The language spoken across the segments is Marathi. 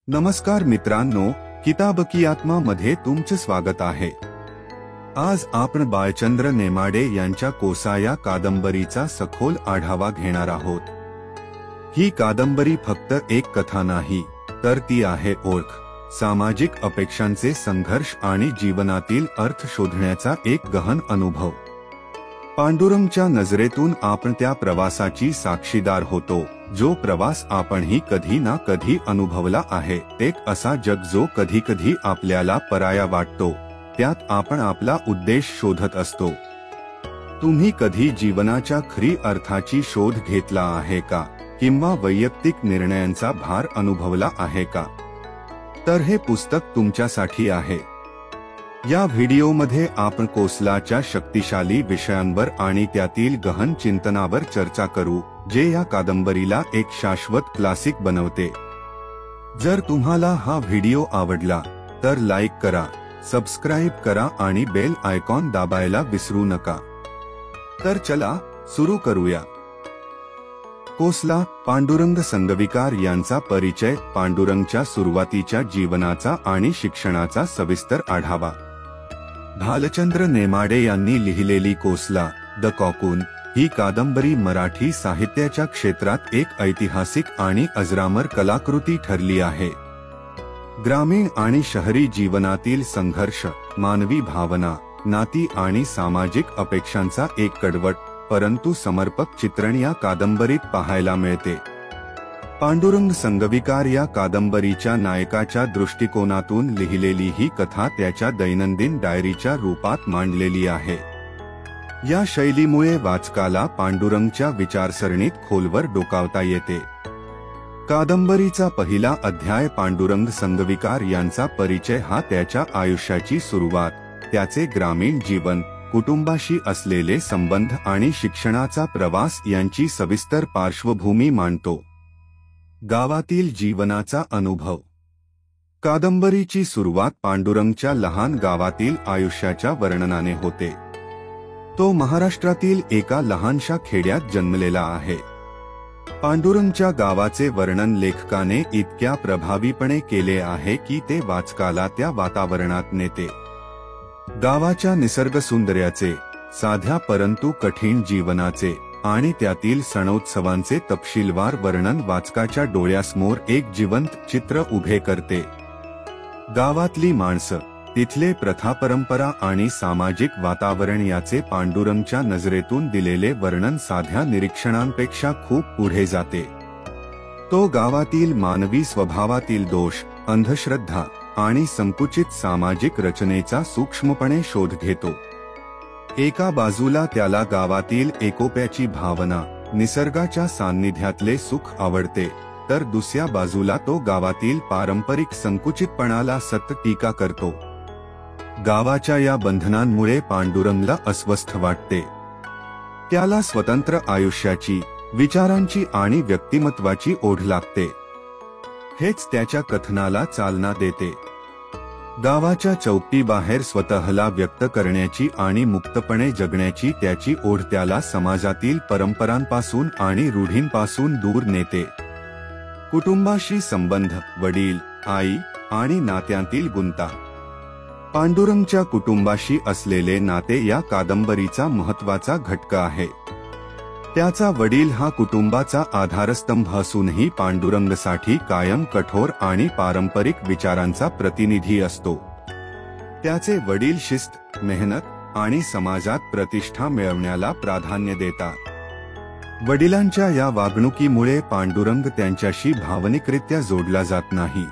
नमस्कार मित्रांनो, किताब की आत्मा मध्ये तुमचे स्वागत आहे। आज आपण बाळचंद्र नेमाडे यांच्या कोसा या कादंबरीचा सखोल आढावा घेणार आहोत। ही कादंबरी फक्त एक कथा नाही, तर ती आहे ओळख, सामाजिक अपेक्षांचे संघर्ष आणि जीवनातील अर्थ शोधण्याचा एक गहन अनुभव। पांडुरंगच्या नजरेतून आपण त्या प्रवासाची साक्षीदार होतो, जो प्रवास आपणही कधी ना कधी अनुभवला आहे। एक असा जग जो कधी कधी आपल्याला पराया वाटतो, त्यात आपण आपला उद्देश शोधत असतो। तुम्ही कधी जीवनाच्या खरी अर्थाची शोध घेतला आहे का, किंवा वैयक्तिक निर्णयांचा भार अनुभवला आहे का? तर हे पुस्तक तुमच्यासाठी आहे। या व्हिडिओमध्ये आपण कोसलाच्या शक्तिशाली विषयांवर आणि त्यातील गहन चिंतनावर चर्चा करू, जे या कादंबरीला एक शाश्वत क्लासिक बनवते। जर तुम्हाला हा व्हिडिओ आवडला तर लाईक करा, सबस्क्राइब करा आणि बेल आयकॉन दाबायला विसरू नका। तर चला सुरू करूया। कोसला, पांडुरंग संगविकार यांचा परिचय। पांडुरंगच्या सुरुवातीच्या जीवनाचा आणि शिक्षणाचा सविस्तर आढावा। भालचंद्र नेमाडे यांनी लिहिलेली कोसला द कॉकून ही कादंबरी मराठी साहित्याच्या क्षेत्रात एक ऐतिहासिक आणि अजरामर कलाकृती ठरली आहे। ग्रामीण आणि शहरी जीवनातील संघर्ष, मानवी भावना, नाती आणि सामाजिक अपेक्षांचा एक कडवट परंतु समर्पक चित्रण या कादंबरीत पाहायला मिळते। पांडुरंग संगविकार या कादंबरीच्या नायकाच्या दृष्टिकोनातून लिहिलेली ही कथा त्याच्या दैनंदिन डायरीच्या रूपात मांडलेली आहे। या शैलीमुळे वाचकाला पांडुरंगच्या विचारसरणीत खोलवर डोकावता येते। कादंबरीचा पहिला अध्याय पांडुरंग संगविकार यांचा परिचय हा त्याच्या आयुष्याची सुरुवात, त्याचे ग्रामीण जीवन, कुटुंबाशी असलेले संबंध आणि शिक्षणाचा प्रवास यांची सविस्तर पार्श्वभूमी मांडतो। गावातील जीवनाचा अनुभव। कादंबरीची सुरुवात पांडुरंगच्या लहान गावातील आयुष्याच्या वर्णनाने होते। तो महाराष्ट्रातील एका लहानशा खेड्यात जन्मलेला आहे। पांडुरंगच्या गावाचे वर्णन लेखकाने इतक्या प्रभावीपणे केले आहे की ते वाचकाला त्या वातावरणात नेते। गावाच्या निसर्ग सौंदर्याचे, साध्या परंतु कठीण जीवनाचे आणि त्यातील सणोत्सवांचे तपशीलवार वर्णन वाचकाच्या डोळ्यासमोर एक जिवंत चित्र उभे करते। गावातली माणसं, तिथले प्रथा परंपरा आणि सामाजिक वातावरण याचे पांडुरंगच्या नजरेतून दिलेले वर्णन साध्या निरीक्षणांपेक्षा खूप पुढे जाते। तो गावातील मानवी स्वभावातील दोष, अंधश्रद्धा आणि संकुचित सामाजिक रचनेचा सूक्ष्मपणे शोध घेतो। एका बाजूला त्याला गावातील एकोप्याची भावना, निसर्गाच्या सान्निध्यातले सुख आवडते, तर दुसऱ्या बाजूला तो गावातील पारंपरिक संकुचितपणाला सतत टीका करतो। गावाच्या या बंधनांमुळे पांडुरंगला अस्वस्थ वाटते। त्याला स्वतंत्र आयुष्याची, विचारांची आणि व्यक्तिमत्वाची ओढ लागते। हेच त्याच्या कथनाला चालना देते। गावाच्या चौकटीबाहेर स्वतःला व्यक्त करण्याची आणि मुक्तपणे जगण्याची त्याची ओढ त्याला समाजातील परंपरांपासून आणि रूढींपासून दूर नेते। कुटुंबाशी संबंध, वडील, आई आणि नात्यांतील गुंता। पांडुरंगच्या कुटुंबाशी असलेले नाते या कादंबरीचा महत्त्वाचा घटक आहे। त्याचा वडील हा कुटुंबाचा आधारस्तंभ असूनही पांडुरंगसाठी कायम कठोर आणि पारंपरिक विचारांचा प्रतिनिधी असतो। त्याचे वडील शिस्त, मेहनत आणि समाजात प्रतिष्ठा मिळवण्याला प्राधान्य देतात। वडिलांच्या या वागणुकीमुळे पांडुरंग त्यांच्याशी भावनिकरित्या जोडला जात नाही।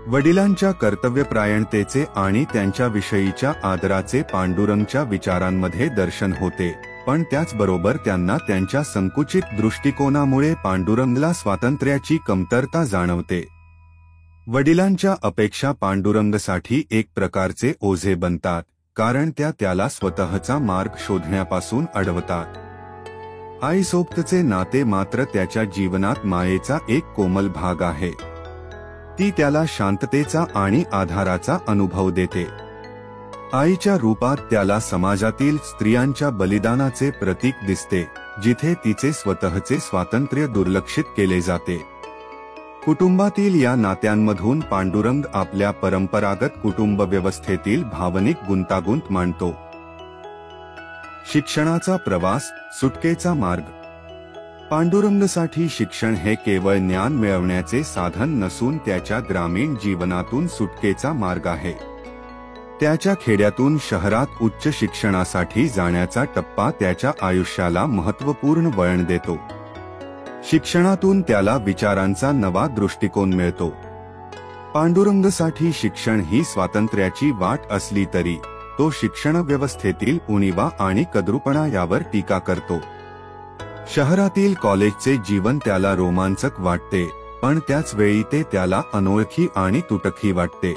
वडिलांच्या कर्तव्यपरायणतेचे आणि त्यांच्याविषयीच्या आदराचे पांडुरंगच्या विचारांमध्ये दर्शन होते, पण त्याचबरोबर त्यांना त्यांच्या संकुचित दृष्टिकोनामुळे पांडुरंगला स्वातंत्र्याची कमतरता जाणवते। वडिलांच्या अपेक्षा पांडुरंगसाठी एक प्रकारचे ओझे बनतात, कारण त्या त्याला स्वतःचा मार्ग शोधण्यापासून अडवतात। आईसोबतचे नाते मात्र त्याच्या जीवनात मायेचा एक कोमल भाग आहे। ती त्याला शांततेचा आणि आधाराचा अनुभव देते। आईच्या रूपात त्याला समाजातील स्त्रियांच्या बलिदानाचे प्रतीक दिसते, जिथे तिचे स्वतःचे स्वातंत्र्य दुर्लक्षित केले जाते। कुटुंबातील या नात्यांमधून पांडुरंग आपल्या परंपरागत कुटुंब व्यवस्थेतील भावनिक गुंतागुंत मांडतो. शिक्षणाचा प्रवास, सुटकेचा मार्ग. पांडुरंगसाठी शिक्षण हे केवळ ज्ञान मिळवण्याचे साधन नसून त्याच्या ग्रामीण जीवनातून सुटकेचा मार्ग आहे. त्याच्या खेड्यातून शहरात उच्च शिक्षणासाठी जाण्याचा टप्पा त्याच्या आयुष्याला महत्त्वपूर्ण वळण देतो. शिक्षणातून त्याला विचारांचा नवा दृष्टिकोन मिळतो. पांडुरंगसाठी शिक्षण ही स्वातंत्र्याची वाट असली तरी तो शिक्षण व्यवस्थेतील उणीवा आणि कद्रूपणा यावर टीका करतो. शहरातील कॉलेजचे जीवन त्याला रोमांचक वाटते, पण त्याच वेळी ते त्याला अनोळखी आणि तुटकी वाटते.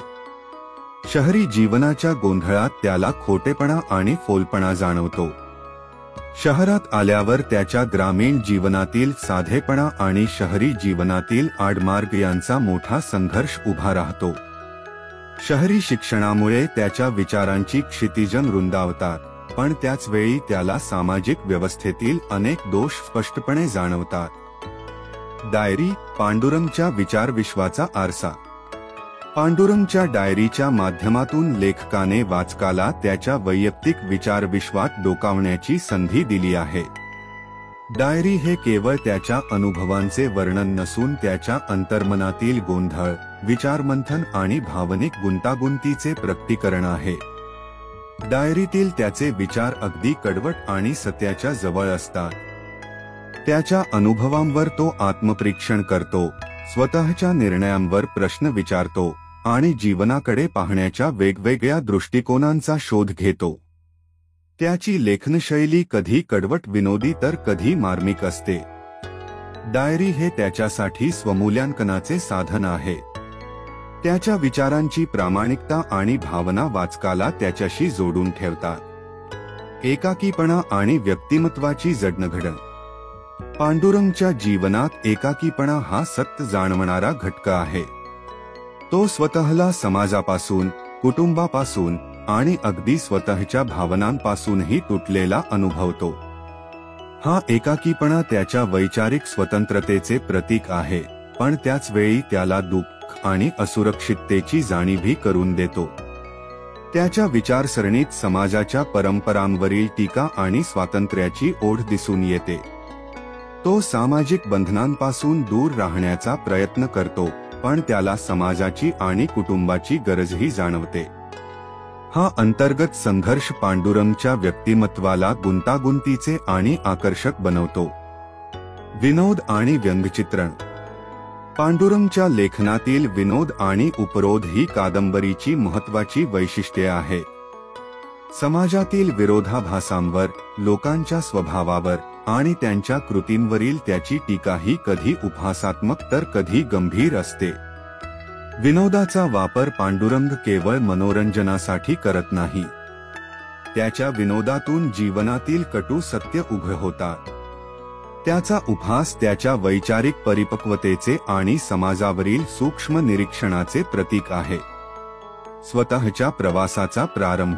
शहरी जीवनाच्या गोंधळात त्याला खोटेपणा आणि फोलपणा जाणवतो. शहरात आल्यावर त्याच्या ग्रामीण जीवनातील साधेपणा आणि शहरी जीवनातील आडमार्ग यांचा मोठा संघर्ष उभा राहतो. शहरी शिक्षणामुळे त्याच्या विचारांची क्षितिजं रुंदावतात, पण त्याच वेळी त्याला सामाजिक व्यवस्थेतील अनेक दोष स्पष्टपणे जाणवतात. डायरी, पांडुरंगच्या विचारविश्वाचा आरसा. पांडुरंगच्या डायरीच्या माध्यमातून लेखकाने वाचकाला त्याच्या वैयक्तिक विचारविश्वात डोकावण्याची संधी दिली आहे. डायरी हे केवळ त्याच्या अनुभवांचे वर्णन नसून त्याच्या अंतर्मनातील गोंधळ, विचारमंथन आणि भावनिक गुंतागुंतीचे प्रकटीकरण आहे. डायरीतील त्याचे विचार अगदी कडवट आणि सत्याच्या जवळ असतात. त्याच्या अनुभवांवर तो आत्मपरीक्षण करतो, स्वतःच्या निर्णयांवर प्रश्न विचारतो आणि जीवनाकडे पाहण्याच्या वेगवेगळ्या दृष्टिकोनांचा शोध घेतो. त्याची लेखनशैली कधी कडवट विनोदी तर कधी मार्मिक असते. डायरी हे त्याच्यासाठी स्वमूल्यांकनाचे साधन आहे. त्याच्या विचारांची प्रामाणिकता आणि भावना वाचकाला त्याच्याशी जोडून ठेवतात. एकाकीपणा आणि व्यक्तिमत्वाची जडणघडण. पांडुरंगच्या जीवनात एकाकीपणा हा सक्त जाणवणारा घटक आहे. तो स्वतःला समाजापासून, कुटुंबापासून आणि अगदी स्वतःच्या भावनांपासूनही तुटलेला अनुभवतो. हा एकाकीपणा त्याच्या वैचारिक स्वतंत्रतेचे प्रतीक आहे, पण त्याच वेळी त्याला दुःख आणि असुरक्षिततेची जाणीवही करून देतो. त्याच्या विचारसरणीत समाजाच्या परंपरांवरील टीका आणि स्वातंत्र्याची ओढ दिसून येते. तो सामाजिक बंधनांपासून दूर राहण्याचा प्रयत्न करतो, पण त्याला समाजाची आणि कुटुंबाची गरजही जाणवते. हा अंतर्गत संघर्ष पांडुरंगच्या व्यक्तिमत्वाला गुंतागुंतीचे आणि आकर्षक बनवतो. विनोद आणि व्यंगचित्रण. पांडुरंगच्या लेखनातील विनोद आणि उपरोध ही कादंबरीची महत्त्वाची वैशिष्ट्ये आहेत. समाजातील विरोधाभासांवर, लोकांच्या स्वभावावर आणि त्यांच्या कृतींवरील त्याची टीका ही कधी उपहासात्मक तर कधी गंभीर असते. विनोदाचा वापर पांडुरंग केवळ मनोरंजनासाठी करत नाही. त्याच्या विनोदातून जीवनातील कटू सत्य उघड होतात. त्याचा उपहास त्याच्या वैचारिक परिपक्वतेचे आणि समाजावरील सूक्ष्म निरीक्षणाचे प्रतीक आहे. स्वतःच्या प्रवासाचा प्रारंभ.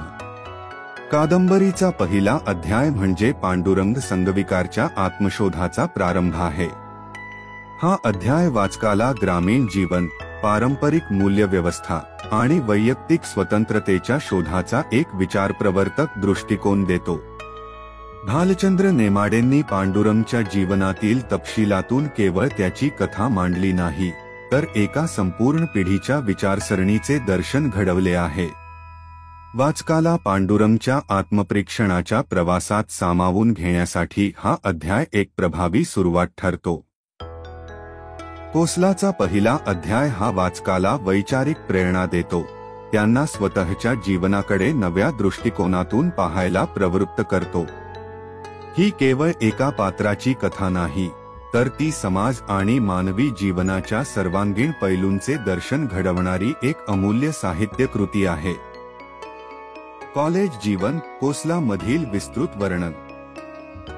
कादंबरीचा पहिला अध्याय म्हणजे पांडुरंग संगविकारच्या आत्मशोधाचा प्रारंभ आहे. हा अध्याय वाचकाला ग्रामीण जीवन, पारंपरिक मूल्यव्यवस्था आणि वैयक्तिक स्वतंत्रतेच्या शोधाचा एक विचारप्रवर्तक दृष्टिकोन देतो. भालचंद्र नेमाडेंनी पांडुरंगच्या जीवनातील तपशिलातून केवळ त्याची कथा मांडली नाही, तर एका संपूर्ण पिढीच्या विचारसरणीचे दर्शन घडवले आहे. वाचकाला पांडुरंगच्या आत्मपरीक्षणाच्या प्रवासात सामावून घेण्यासाठी हा अध्याय एक प्रभावी सुरुवात ठरतो. कोसलाचा पहिला अध्याय हा वाचकाला वैचारिक प्रेरणा देतो. त्यांना स्वतःच्या जीवनाकडे नव्या दृष्टिकोनातून पाहायला प्रवृत्त करतो. ही केवळ एका पात्राची कथा नाही, तर ती समाज आणि मानवी जीवनाच्या सर्वांगीण पैलूंचे दर्शन घडवणारी एक अमूल्य साहित्य कृती आहे. कॉलेज जीवन, कोसला मधील विस्तृत वर्णन.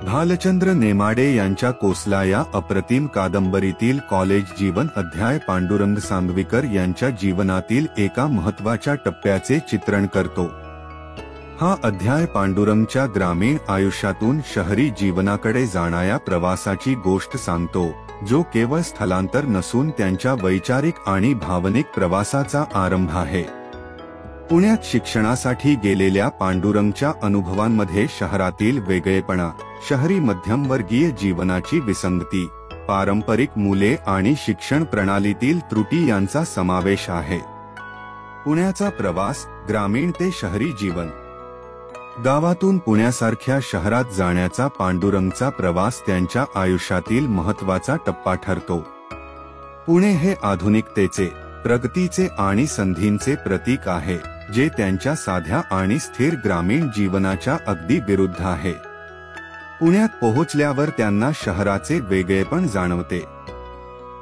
भालचंद्र नेमाडे यांच्या कोसला या अप्रतिम कादंबरीतील कॉलेज जीवन अध्याय पांडुरंग सांगवीकर यांच्या जीवनातील एका महत्त्वाच्या टप्प्याचे चित्रण करतो. हा अध्याय पांडुरंगच्या ग्रामीण आयुष्यातून शहरी जीवनाकडे जाणाऱ्या प्रवासाची गोष्ट सांगतो, जो केवळ स्थलांतर नसून त्यांच्या वैचारिक आणि भावनिक प्रवासाचा आरंभ आहे. पुण्यात शिक्षणासाठी गेलेल्या पांडुरंगच्या अनुभवांमध्ये शहरातील वेगळेपणा, शहरी मध्यमवर्गीय जीवनाची विसंगती, पारंपरिक मूल्ये आणि शिक्षण प्रणालीतील त्रुटी यांचा समावेश आहे. पुण्याचा प्रवास, ग्रामीण ते शहरी जीवन. गावातून पुण्यासारख्या शहरात जाण्याचा पांडुरंगचा प्रवास त्यांच्या आयुष्यातील महत्त्वाचा टप्पा ठरतो. पुणे हे आधुनिकतेचे, प्रगतीचे आणि संधींचे प्रतीक आहे, जे त्यांच्या साध्या आणि स्थिर ग्रामीण जीवनाच्या अगदी विरुद्ध आहे. पुण्यात पोहोचल्यावर त्यांना शहराचे वेगळेपण जाणवते.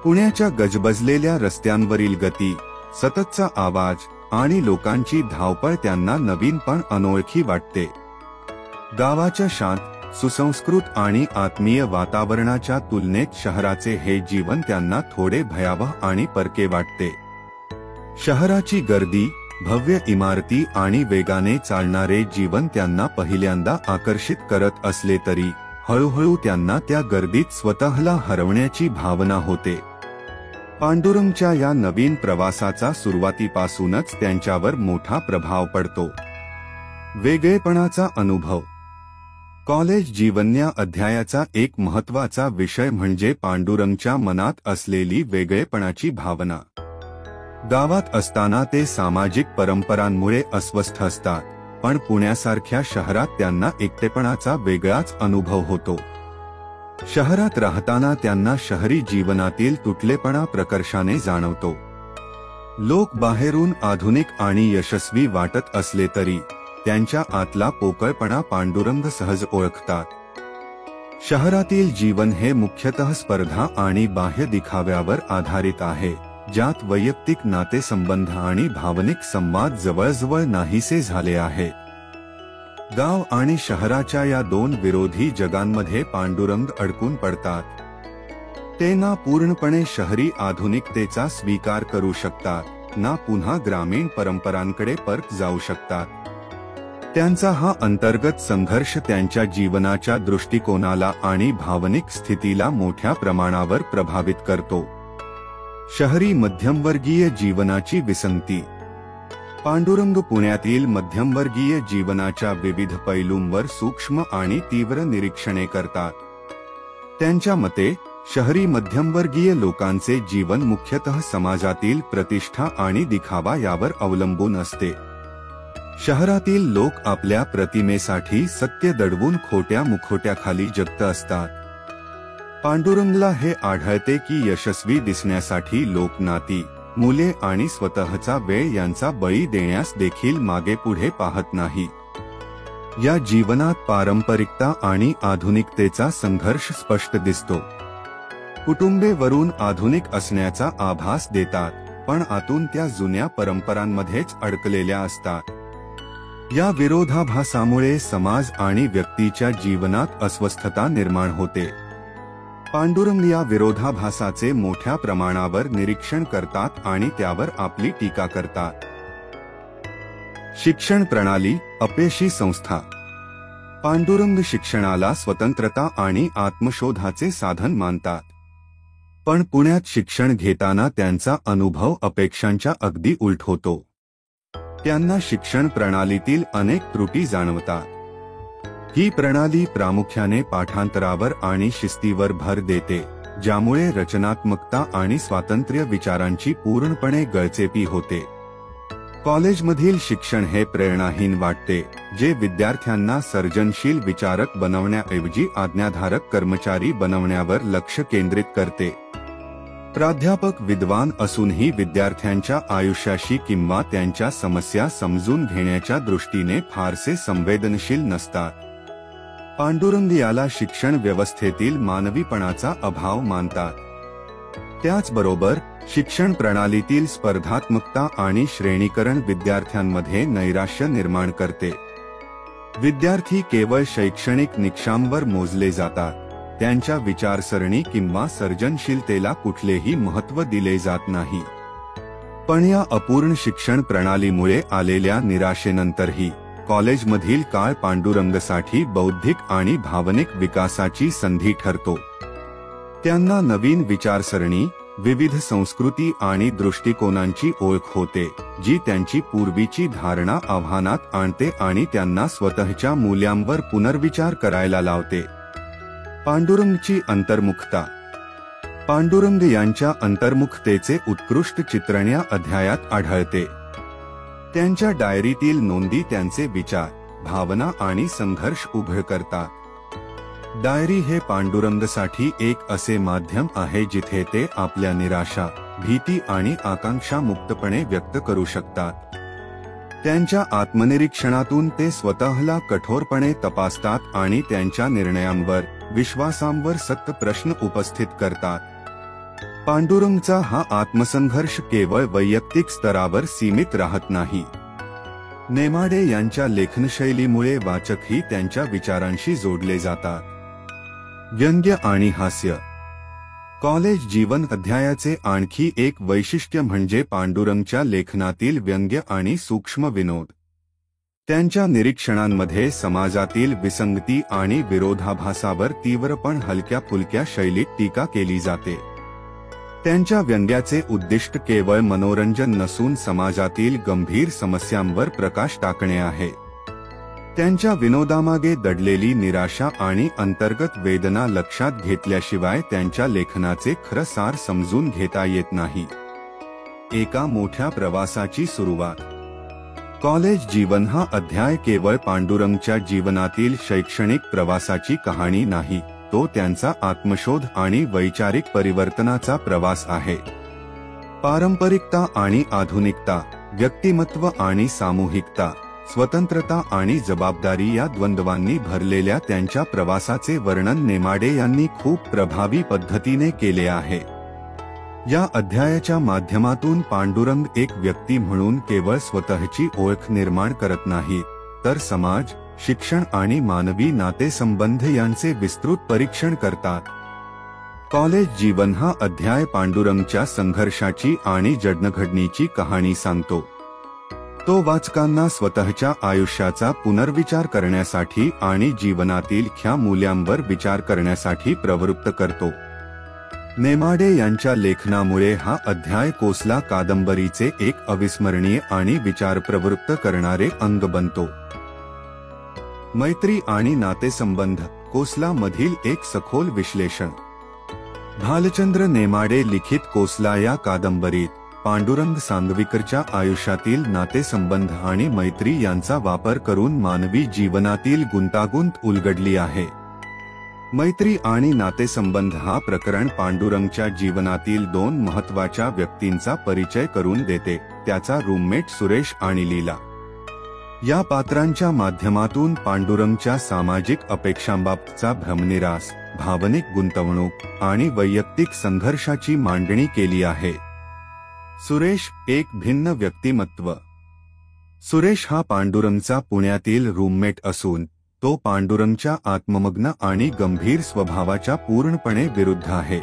पुण्याच्या गजबजलेल्या रस्त्यांवरील गती, सततचा आवाज आणि लोकांची धावपळ त्यांना नवीन पण अनोळखी वाटते. गावाच्या शांत, सुसंस्कृत आणि आत्मीय वातावरणाच्या तुलनेत शहराचे हे जीवन त्यांना थोडे भयावह आणि परके वाटते. शहराची गर्दी, भव्य इमारती आणि वेगाने चालणारे जीवन त्यांना पहिल्यांदा आकर्षित करत असले तरी हळूहळू त्यांना त्या गर्दीत स्वतःला हरवण्याची भावना होते. पांडुरंगच्या या नवीन प्रवासाचा सुरुवातीपासूनच त्यांच्यावर मोठा प्रभाव पडतो. वेगळेपणाचा अनुभव. कॉलेज जीवन या अध्यायाचा एक महत्त्वाचा विषय म्हणजे पांडुरंगच्या मनात असलेली वेगळेपणाची भावना. गावात असताना ते सामाजिक परंपरांमुळे अस्वस्थ असतात, पण पुण्यासारख्या शहरात त्यांना एकटेपणाचा वेगळाच अनुभव होतो. शहरात राहताना त्यांना शहरी जीवनातील तुटलेपणा प्रकर्षाने जाणवतो. लोक बाहेरून आधुनिक आणि यशस्वी वाटत असले तरी त्यांच्या आतला पोकळपणा पांडुरंग सहज ओळखतात. शहरातील जीवन हे मुख्यतः स्पर्धा आणि बाह्य दिखाव्यावर आधारित आहे, ज्यात वैयक्तिक नातेसंबंध आणि भावनिक संवाद जवळजवळ नाहीसे झाले आहेत. गाव आणि शहराच्या या दोन विरोधी जगांमध्ये पांडुरंग अडकून पडतात. ते ना पूर्णपणे शहरी आधुनिकतेचा स्वीकार करू शकतात, ना पुन्हा ग्रामीण परंपरांकडे परत जाऊ शकतात. त्यांचा हा अंतर्गत संघर्ष त्यांच्या जीवनाच्या दृष्टिकोनाला आणि भावनिक स्थितीला मोठ्या प्रमाणावर प्रभावित करतो. शहरी मध्यमवर्गीय जीवनाची विसंगती. पांडुरंग पुण्यातील मध्यमवर्गीय जीवनाच्या विविध पैलूंवर सूक्ष्म आणि तीव्र निरीक्षणे करतात. त्यांच्या मते शहरी मध्यमवर्गीय लोकांचे जीवन मुख्यतः समाजातील प्रतिष्ठा आणि दिखावा यावर अवलंबून असते. शहरातील लोक आपल्या प्रतिमेसाठी सत्य दडवून खोट्या मुखवट्याखाली जगत असतात. पांडुरंगला हे आढळते की यशस्वी दिसण्यासाठी लोक नाती, मुले आणि स्वतःचा वेळ यांचा बळी देण्यास देखील मागे पुढे पाहत नाही. या जीवनात पारंपरिकता आणि आधुनिकतेचा संघर्ष स्पष्ट दिसतो. कुटुंबे वरून आधुनिक असण्याचा आभास देतात, पण आतून त्या जुन्या परंपरांमध्येच अडकलेल्या असतात. या विरोधाभासामुळे समाज आणि व्यक्तीच्या जीवनात अस्वस्थता निर्माण होते. पांडुरंग या विरोधाभासाचे मोठ्या प्रमाणावर निरीक्षण करतात आणि त्यावर आपली टीका करतात. शिक्षण प्रणाली, अपयशी संस्था. पांडुरंग शिक्षणाला स्वतंत्रता आणि आत्मशोधाचे साधन मानतात. पण पुण्यात शिक्षण घेताना त्यांचा अनुभव अपेक्षांच्या अगदी उलट होतो. त्यांना शिक्षण प्रणालीतील अनेक त्रुटी जाणवतात. ही प्रणाली प्रामुख्याने पाठांतरावर आणि शिस्तीवर भर देते, ज्यामुळे रचनात्मकता आणि स्वातंत्र्य विचारांची पूर्णपणे गळचेपी होते. कॉलेजमधील शिक्षण हे प्रेरणाहीन वाटते, जे विद्यार्थ्यांना सर्जनशील विचारक बनवण्याऐवजी आज्ञाधारक कर्मचारी बनवण्यावर लक्ष केंद्रित करते. प्राध्यापक विद्वान असूनही विद्यार्थ्यांच्या आयुष्याशी किंवा त्यांच्या समस्या समजून घेण्याच्या दृष्टीने फारसे संवेदनशील नसतात. पांडुरंग याला शिक्षण व्यवस्थेतील मानवीपणाचा अभाव मानतात. त्याचबरोबर शिक्षण प्रणालीतील स्पर्धात्मकता आणि श्रेणीकरण विद्यार्थ्यांमध्ये नैराश्य निर्माण करते. विद्यार्थी केवळ शैक्षणिक निकषांवर मोजले जातात, त्यांच्या विचारसरणी किंवा सर्जनशीलतेला कुठलेही महत्त्व दिले जात नाही. पण या अपूर्ण शिक्षण प्रणालीमुळे आलेल्या निराशेनंतरही कॉलेजमधील काळ पांडुरंगसाठी बौद्धिक आणि भावनिक विकासाची संधी ठरतो. त्यांना नवीन विचारसरणी, विविध संस्कृती आणि दृष्टिकोनांची ओळख होते, जी त्यांची पूर्वीची धारणा आव्हानात आणते आणि त्यांना स्वतःच्या मूल्यांवर पुनर्विचार करायला लावते. पांडुरंगची अंतर्मुखता. पांडुरंग यांच्या अंतर्मुखतेचे उत्कृष्ट चित्रण या अध्यायात आढळते. त्यांच्या डायरीतील नोंदी त्यांचे विचार, भावना आणि संघर्ष उघड करतात. डायरी हे पांडुरंगसाठी एक असे माध्यम आहे जिथे ते आपल्या निराशा, भीती आणि आकांक्षा मुक्तपणे व्यक्त करू शकतात. त्यांच्या आत्मनिरीक्षणातून ते स्वतःला कठोरपणे तपासतात आणि त्यांच्या निर्णयांवर, विश्वासांवर सक्त प्रश्न उपस्थित करतात. पांडुरंगचा हा आत्मसंघर्ष केवळ वैयक्तिक स्तरावर सीमित राहत नाही. नेमाडे यांच्या लेखनशैलीमुळे वाचकही त्यांच्या विचारांशी जोडले जातात. व्यंग्य आणि हास्य. कॉलेज जीवन अध्यायाचे आणखी एक वैशिष्ट्य म्हणजे पांडुरंगच्या लेखनातील व्यंग्य आणि सूक्ष्म विनोद. त्यांच्या निरीक्षणांमध्ये समाजातील विसंगती आणि विरोधाभासावर तीव्र पण हलक्या फुलक्या शैलीत टीका केली जाते. त्यांच्या व्यंग्याचे उद्दिष्ट केवळ मनोरंजन नसून समाजातील गंभीर समस्यांवर प्रकाश टाकणे आहे. त्यांच्या विनोदामागे दडलेली निराशा आणि अंतर्गत वेदना लक्षात घेतल्याशिवाय त्यांच्या लेखनाचे खरं सार समजून घेता येत नाही. एका मोठ्या प्रवासाची सुरुवात. कॉलेज जीवन हा अध्याय केवळ पांडुरंगच्या जीवनातील शैक्षणिक प्रवासाची कहाणी नाही, तो त्यांचा आत्मशोध आणि वैचारिक परिवर्तनाचा प्रवास आहे. पारंपरिकता आणि आधुनिकता, व्यक्तिमत्व आणि सामूहिकता, स्वतंत्रता आणि जबाबदारी या द्वंद्वांनी भरलेल्या त्यांच्या प्रवासाचे वर्णन नेमाडे यांनी खूप प्रभावी पद्धतीने केले आहे. या अध्यायाच्या माध्यमातून पांडुरंग एक व्यक्ती म्हणून केवळ स्वतःची ओळख निर्माण करत नाही, तर समाज, शिक्षण आणि मानवी नातेसंबंध यांचे विस्तृत परीक्षण करतात. कॉलेज जीवन हा अध्याय पांडुरंगच्या संघर्षाची आणि जडणघडणीची कहाणी सांगतो. तो वाचकांना स्वतःच्या आयुष्याचा पुनर्विचार करण्यासाठी आणि जीवनातील ख्या मूल्यांवर विचार करण्यासाठी प्रवृत्त करतो. नेमाडे यांच्या लेखनामुळे हा अध्याय कोसला कादंबरीचे एक अविस्मरणीय आणि विचार प्रवृत्त करणारे अंग बनतो. मैत्री आणि नातेसंबंध. कोसला मधील एक सखोल विश्लेषण. भालचंद्र नेमाडे लिखित कोसला या कादंबरीत पांडुरंग सांगवीकरच्या आयुष्यातील नातेसंबंध आणि मैत्री यांचा वापर करून मानवी जीवनातील गुंतागुंत उलगडली आहे. मैत्री आणि नातेसंबंध हा प्रकरण पांडुरंगच्या जीवनातील दोन महत्त्वाच्या व्यक्तींचा परिचय करून देते, त्याचा रूममेट सुरेश आणि लीला. या पात्रांच्या माध्यमातून पांडुरंगच्या सामाजिक अपेक्षांबाबतचा भ्रमनिरास, भावनिक गुंतवणूक आणि वैयक्तिक संघर्षाची मांडणी केली आहे. सुरेश एक भिन्न व्यक्तिमत्व. सुरेश हा पांडुरंगचा पुण्यातील रूममेट असून तो पांडुरंगच्या आत्ममग्न आणि गंभीर स्वभावाच्या पूर्णपणे विरुद्ध आहे.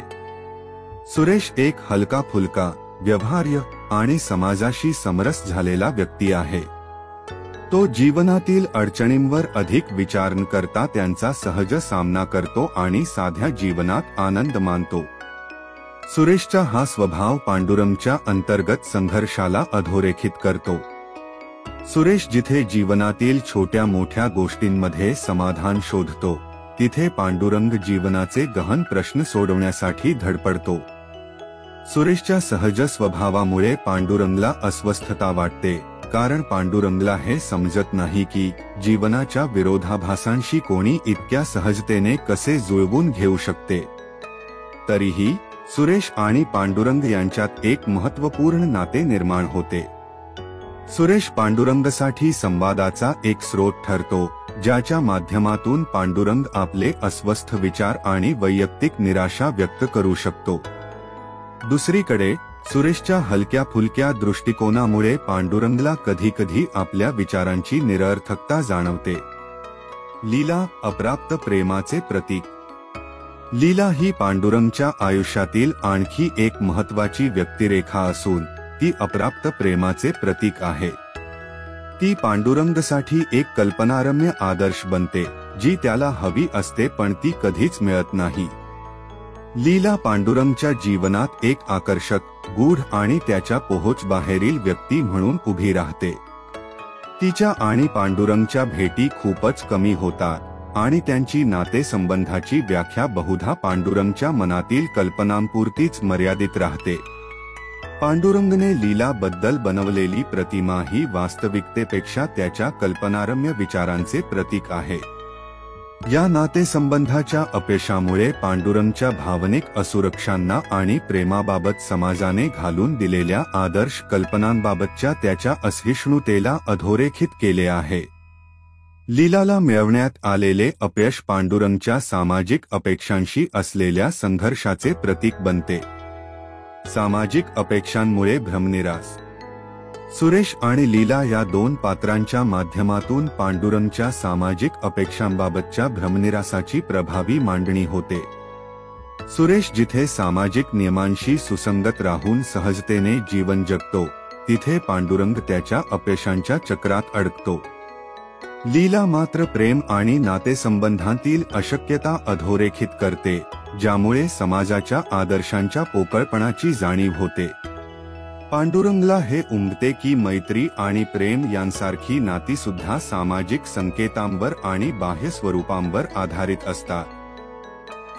सुरेश एक हलका फुलका, व्यवहार्य आणि समाजाशी समरस झालेला व्यक्ती आहे. तो जीवनातील अडचणींवर अधिक विचार न करता त्यांचा सहज सामना करतो आणि साध्या जीवनात आनंद मानतो. सुरेशचा हा स्वभाव पांडुरंगच्या अंतर्गत संघर्षाला अधोरेखित करतो. सुरेश जिथे जीवनातील छोट्या मोठ्या गोष्टींमध्ये समाधान शोधतो, तिथे पांडुरंग जीवनाचे गहन प्रश्न सोडवण्यासाठी धडपडतो. सुरेशच्या सहज स्वभावामुळे पांडुरंगला अस्वस्थता वाटते, कारण पांडुरंगला हे समजत नाही की जीवनाच्या विरोधाभासांशी कोणी इतक्या सहजतेने कसे जुळवून घेऊ शकते. तरीही सुरेश आणि पांडुरंग यांच्यात एक महत्त्वपूर्ण नाते निर्माण होते. सुरेश पांडुरंगसाठी संवादाचा एक स्रोत ठरतो, ज्याच्या माध्यमातून पांडुरंग आपले अस्वस्थ विचार आणि वैयक्तिक निराशा व्यक्त करू शकतो. दुसरीकडे सुरेशच्या हलक्या फुलक्या दृष्टिकोनामुळे पांडुरंगला कधीकधी आपल्या विचारांची निरर्थकता जाणवते. लीला अप्राप्त प्रेमाचे प्रतीक. लीला ही पांडुरंगच्या आयुष्यातील आणखी एक महत्त्वाची व्यक्तिरेखा असून ती अप्राप्त प्रेमाचे प्रतीक आहे. ती पांडुरंगसाठी एक कल्पनारम्य आदर्श बनते, जी त्याला हवी असते पण ती कधीच मिळत नाही. लीला पांडुरंगच्या जीवनात एक आकर्षक, गूढ आणि त्याच्या पोहोचबाहेरील व्यक्ती म्हणून उभी राहते. तिच्या आणि पांडुरंगच्या भेटी खूपच कमी होतात आणि त्यांची नातेसंबंधाची व्याख्या बहुधा पांडुरंगच्या मनातील कल्पनांपुरतीच मर्यादित राहते. पांडुरंगने लीलाबद्दल बनवलेली प्रतिमा ही वास्तविकतेपेक्षा त्याच्या कल्पनारम्य विचारांचे प्रतीक आहे. या नातेसंबंधाच्या अपयशामुळे पांडुरंगच्या भावनिक असुरक्षांना आणि प्रेमाबाबत समाजाने घालून दिलेल्या आदर्श कल्पनांबाबतच्या त्याच्या असहिष्णुतेला अधोरेखित केले आहे. लीलाला मिळवण्यात आलेले अपयश पांडुरंगच्या सामाजिक अपेक्षांशी असलेल्या संघर्षाचे प्रतीक बनते. सामाजिक अपेक्षांमुळे भ्रमनिरास. सुरेश आणि लीला या दोन पात्रांच्या माध्यमातून पांडुरंगच्या सामाजिक अपेक्षांबाबतच्या भ्रमनिरासाची प्रभावी मांडणी होते. सुरेश जिथे सामाजिक नियमांशी सुसंगत राहून सहजतेने जीवन जगतो, तिथे पांडुरंग त्याच्या अपयशांच्या चक्रात अडकतो. लीला मात्र प्रेम आणि नातेसंबंधांतील अशक्यता अधोरेखित करते, ज्यामुळे समाजाच्या आदर्शांच्या पोकळपणाची जाणीव होते. पांडुरंगला हे उमगते की मैत्री आणि प्रेम यांसारखी नाती सुद्धा सामाजिक संकेतांवर आणि बाह्य स्वरूपांवर आधारित असतात.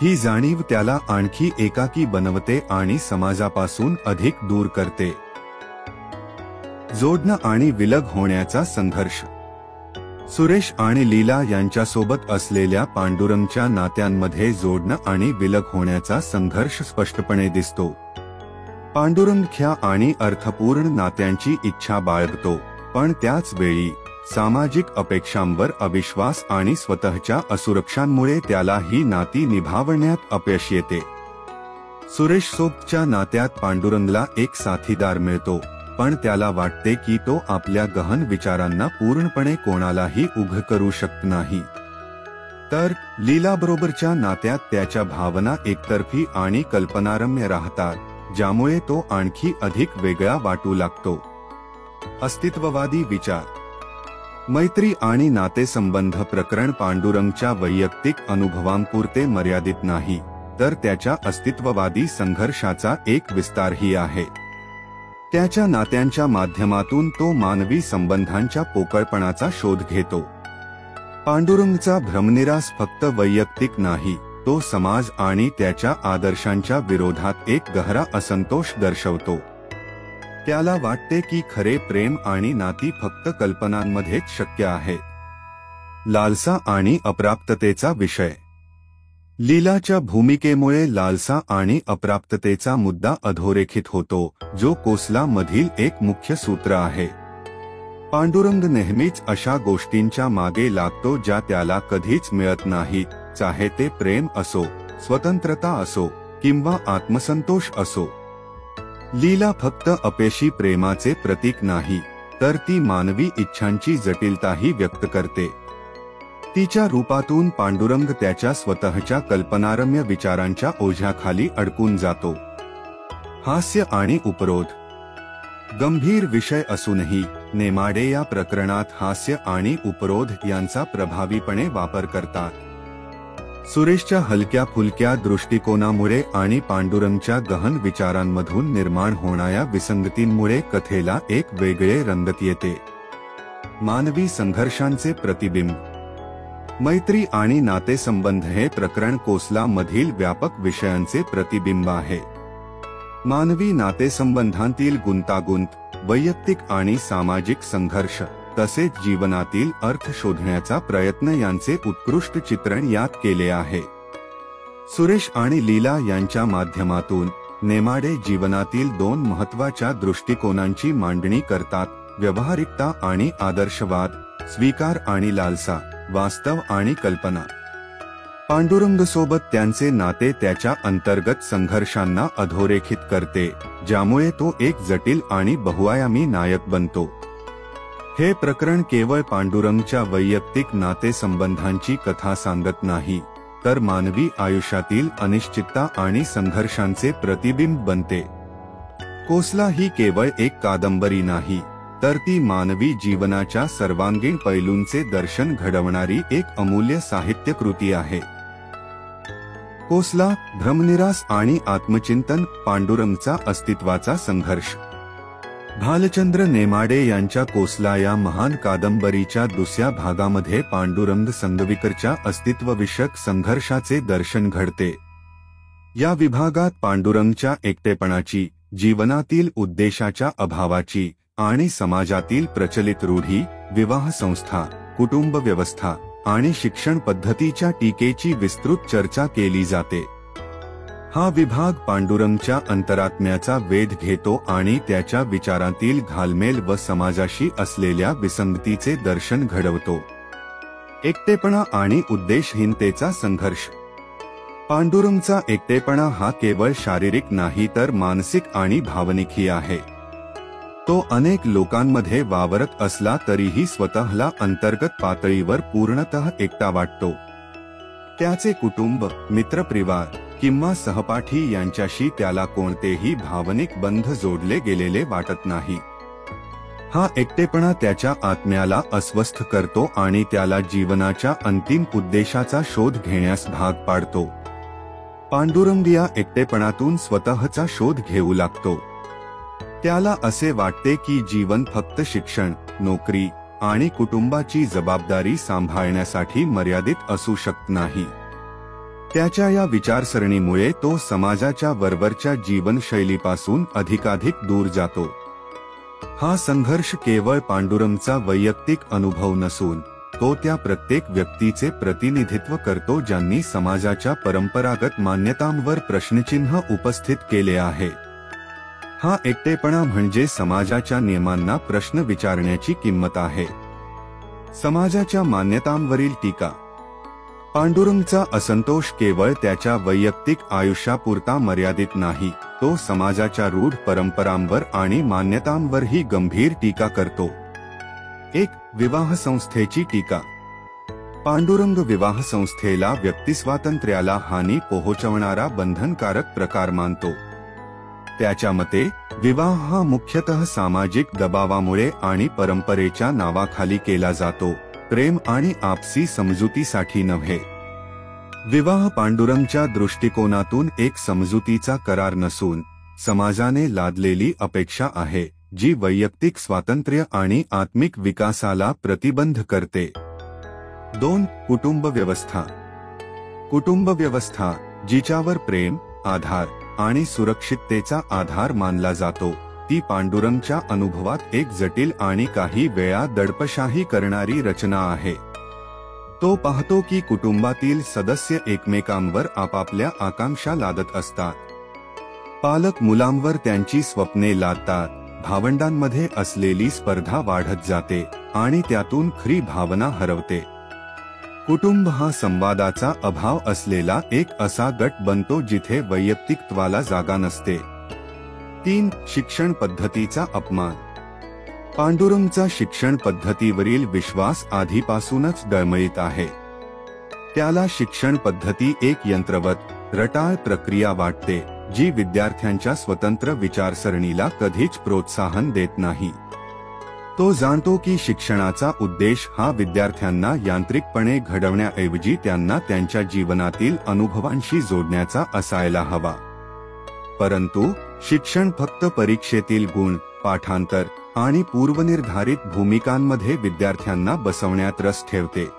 ही जाणीव त्याला आणखी एकाकी बनवते आणि समाजापासून अधिक दूर करते. जोडणं आणि विलग होण्याचा संघर्ष. सुरेश आणि लीला यांच्यासोबत असलेल्या पांडुरंगच्या नात्यांमध्ये जोडणं आणि विलग होण्याचा संघर्ष स्पष्टपणे दिसतो. पांडुरंग ख्या आणि अर्थपूर्ण नात्यांची इच्छा बाळगतो, पण त्याच वेळी सामाजिक अपेक्षांवर अविश्वास आणि स्वतःच्या असुरक्षांमुळे त्याला ही नाती निभावण्यात अपयश येते. सुरेशसोबतच्या नात्यात पांडुरंगला एक साथीदार मिळतो, पण त्याला वाटते की तो आपल्या गहन विचारांना पूर्णपणे कोणालाही उघड करू शकत नाही. तर लीलाबरोबरच्या नात्यात त्याच्या भावना एकतर्फी आणि कल्पनारम्य राहतात, ज्यामुळे तो आणखी अधिक वेगळा वाटू लागतो. अस्तित्ववादी विचार. मैत्री आणि नातेसंबंध प्रकरण पांडुरंगच्या वैयक्तिक अनुभवांपुरते मर्यादित नाही, तर त्याच्या अस्तित्ववादी संघर्षाचा एक विस्तारही आहे. त्याच्या नात्यांच्या माध्यमातून तो मानवी संबंधांच्या पोकळपणाचा शोध घेतो. पांडुरंगचा भ्रमनिरास फक्त वैयक्तिक नाही, तो समाज आणि त्याच्या आदर्शांच्या विरोधात एक गहरा असंतोष दर्शवतो. त्याला वाटते की खरे प्रेम आणि नाती फक्त कल्पनांमध्येच शक्य आहेत. लालसा आणि अप्राप्ततेचा विषय. लीलाच्या भूमिकेमुळे लालसा आणि अप्राप्ततेचा मुद्दा अधोरेखित होतो, जो कोसला मधील एक मुख्य सूत्र आहे. पांडुरंग नेहमीच अशा गोष्टींच्या मागे लागतो ज्या त्याला कधीच मिळत नाहीत, चाहे ते प्रेम असो, स्वतंत्रता असो किंवा आत्मसंतोष असो. लीला फक्त अपयशी प्रेमाचे प्रतीक नाही, तर ती मानवी इच्छांची जटिलताही व्यक्त करते. तिच्या रूपातून पांडुरंग त्याच्या स्वतःच्या कल्पनारम्य विचारांच्या ओझ्याखाली अडकून जातो. हास्य आणि उपरोध. गंभीर विषय असूनही नेमाडे या प्रकरणात हास्य आणि उपरोध यांचा प्रभावीपणे वापर करतात. सुरेशच्या हलक्या फुलक्या दृष्टिकोनामुळे आणि पांडुरंगच्या गहन विचारांमधून निर्माण होणाऱ्या विसंगतींमुळे कथेला एक वेगळे रंगत येते. मानवी संघर्षांचे प्रतिबिंब. मैत्री आणि नातेसंबंध हे प्रकरण कोसला मधील व्यापक विषयांचे प्रतिबिंब आहे. मानवी नातेसंबंधांतील गुंतागुंत, वैयक्तिक आणि सामाजिक संघर्ष, तसेच जीवनातील अर्थ शोधण्याचा प्रयत्न यांचे उत्कृष्ट चित्रण यात केले आहे. सुरेश आणि लीला यांच्या माध्यमातून नेमाडे जीवनातील दोन महत्त्वाच्या दृष्टिकोनांची मांडणी करतात: व्यावहारिकता आणि आदर्शवाद, स्वीकार आणि लालसा, वास्तव आणि कल्पना. पांडुरंगसोबत त्यांचे नाते त्याच्या अंतर्गत संघर्षांना अधोरेखित करते, ज्यामुळे तो एक जटिल आणि बहुआयामी नायक बनतो. हे प्रकरण केवळ पांडुरंगच्या वैयक्तिक नातेसंबंधांची कथा सांगत नाही, तर मानवी आयुष्यातील अनिश्चितता आणि संघर्षांचे प्रतिबिंब बनते. कोसला ही केवळ एक कादंबरी नाही, तर ती मानवी जीवनाच्या सर्वांगीण पैलूंचे दर्शन घडवणारी एक अमूल्य साहित्यकृती आहे. कोसला, भ्रमनिरास आणि आत्मचिंतन, पांडुरंगचा अस्तित्वाचा संघर्ष. भालचंद्र नेमाडे यांच्या कोसला या महान कादंबरीच्या दुसऱ्या भागामध्ये पांडुरंग संगविकरच्या अस्तित्वविषयक संघर्षाचे दर्शन घडते. या विभागात पांडुरंगच्या एकटेपणाची, जीवनातील उद्देशाच्या अभावाची आणि समाजातील प्रचलित रूढी, विवाह संस्था, कुटुंब व्यवस्था आणि शिक्षण पद्धतीच्या टीकेची विस्तृत चर्चा केली जाते. हा विभाग पांडुरंगच्या अंतरात्म्याचा वेध घेतो आणि त्याच्या विचारांतील घालमेल व समाजाशी असलेल्या विसंगतीचे दर्शन घडवतो. एकटेपणा आणि उद्देशहीनतेचा संघर्ष. पांडुरंगचा एकटेपणा हा केवळ शारीरिक नाही तर मानसिक आणि भावनिकही आहे. तो अनेक लोकांमध्ये वावरत असला तरीही स्वतःला अंतर्गत पातळीवर पूर्णतः एकटा वाटतो. त्याचे कुटुंब, मित्रपरिवार किंवा सहपाठी यांच्याशी त्याला कोणतेही भावनिक बंध जोडले गेलेले वाटत नाही. हा एकटेपणा त्याच्या आत्म्याला अस्वस्थ करतो आणि त्याला जीवनाच्या अंतिम उद्देशाचा शोध घेण्यास भाग पाडतो. पांडुरंग या एकटेपणातून स्वतःचा शोध घेऊ लागतो. त्याला असे वाटते की जीवन फक्त शिक्षण, नोकरी आणि कुटुंबाची जबाबदारी सांभाळण्यासाठी मर्यादित असू शकत नाही. त्याच्या या विचारसरणीमुळे तो समाजाच्या वरवरच्या जीवनशैलीपासून अधिकाधिक दूर जातो. हा संघर्ष केवळ पांडुरंगचा वैयक्तिक अनुभव नसून तो त्या प्रत्येक व्यक्तीचे प्रतिनिधित्व करतो ज्यांनी समाजाच्या परंपरागत मान्यतांवर प्रश्नचिन्ह उपस्थित केले आहे. हा एकटेपणा म्हणजे समाजाच्या नियमांना प्रश्न विचारण्याची किंमत आहे. समाजाच्या मान्यतांवरील टीका. पांडुरंगचा असंतोष केवळ त्याच्या वैयक्तिक आयुष्यापुरता मर्यादित नाही, तो समाजाच्या रूढ परंपरांवर आणि मान्यतांवरही गंभीर टीका करतो. 1. विवाह संस्थेची टीका. पांडुरंग विवाह संस्थेला व्यक्तिस्वातंत्र्याला हानी पोहोचवणारा बंधनकारक प्रकार मानतो. त्याच्या मते विवाह हा मुख्यतः सामाजिक दबावामुळे आणि परंपरेच्या नावाखाली केला जातो, प्रेम आणि आपसी समजुतीसाठी नव्हे. विवाह पांडुरंगच्या दृष्टिकोनातून एक समजुतीचा करार नसून समाजाने लादलेली अपेक्षा आहे जी वैयक्तिक स्वातंत्र्य आणि आत्मिक विकासाला प्रतिबंध करते. 2. कुटुंब व्यवस्था. कुटुंब व्यवस्था, जिच्यावर प्रेम, आधार आणि सुरक्षिततेचा आधार मानला जातो, ती पांडुरंगच्या अनुभवात एक जटिल आणि काही वेळा दडपशाही करणारी रचना आहे. तो पाहतो की कुटुंबातील सदस्य एकमेकांवर आपापल्या आकांक्षा लादत असतात. पालक मुलांवर त्यांची स्वप्ने लादतात, भावंडांमध्ये असलेली स्पर्धा वाढत जाते आणि त्यातून खरी भावना हरवते. कुटुंब हा संवादाचा अभाव असलेला एक असा गट बनतो जिथे वैयक्तिकत्वाला जागा नसते. 3. शिक्षण पद्धतीचा अपमान. पांडुरंगचा शिक्षण पद्धतीवरील विश्वास आधीपासूनच डळमळीत आहे. त्याला शिक्षण पद्धती एक यंत्रवत, रटाळ प्रक्रिया वाटते जी विद्यार्थ्यांच्या स्वतंत्र विचारसरणीला कधीच प्रोत्साहन देत नाही. तो जाणतो की शिक्षणाचा उद्देश हा विद्यार्थ्यांना यांत्रिकपणे घडवण्याऐवजी त्यांना त्यांच्या जीवनातील अनुभवांशी जोडण्याचा असायला हवा. परंतु शिक्षण फक्त परीक्षेतील गुण, पाठांतर आणि पूर्वनिर्धारित भूमिकांमध्ये विद्यार्थ्यांना बसवण्यात रस ठेवते.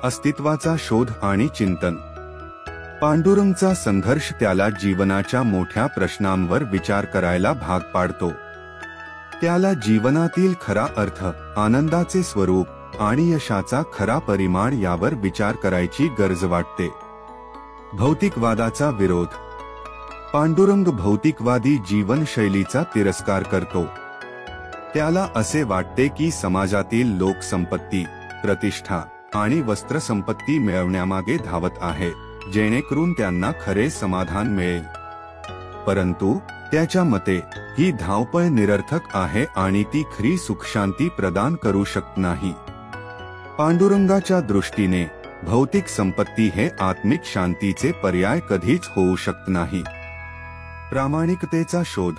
अस्तित्वाचा शोध आणि चिंतन. पांडुरंगचा संघर्ष त्याला जीवनाच्या मोठ्या प्रश्नांवर विचार करायला भाग पाडतो. त्याला जीवनातील खरा अर्थ, आनंदाचे स्वरूप आणि यशाचा खरा परिमाण यावर विचार करायची गरज वाटते. भौतिकवादाचा विरोध. पांडुरंग भौतिकवादी जीवनशैलीचा तिरस्कार करतो. त्याला असे वाटते की समाजातील लोक संपत्ती, प्रतिष्ठा आणि वस्त्रसंपत्ती मिळवण्यामागे धावत आहेत, जेणेकरून त्यांना खरे समाधान मिळेल. परंतु त्याच्या मते ही धावपळ निरर्थक आहे आणि ती खरी सुखशांती प्रदान करू शकत नाही. पांडुरंगाच्या दृष्टीने भौतिक संपत्ती हे आत्मिक शांतीचे पर्याय कधीच होऊ शकत नाही. प्रामाणिकतेचा शोध.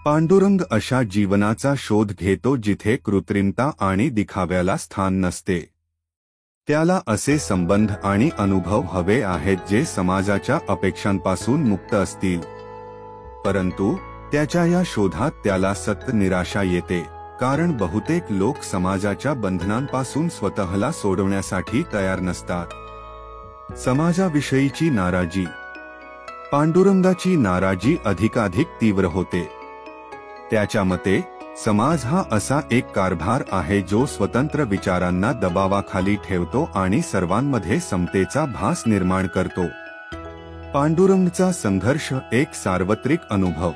पांडुरंग अशा जीवनाचा शोध घेतो जिथे कृत्रिमता आणि दिखाव्याला स्थान नसते. त्याला असे संबंध आणि अनुभव हवे आहेत जे समाजाच्या अपेक्षांपासून मुक्त असतील. परंतु त्याच्या या शोधात त्याला सतत निराशा येते, कारण बहुतेक लोक समाजाच्या बंधनांपासून स्वतःला सोडवण्यासाठी तयार नसतात. समाजाविषयीची नाराजी. पांडुरंगाची नाराजी अधिकाधिक तीव्र होते. त्याच्या मते समाज हा असा एक कारभार आहे जो स्वतंत्र विचारांना दबावाखाली ठेवतो आणि सर्वांमध्ये समतेचा भास निर्माण करतो. पांडुरंगचा संघर्ष एक सार्वत्रिक अनुभव.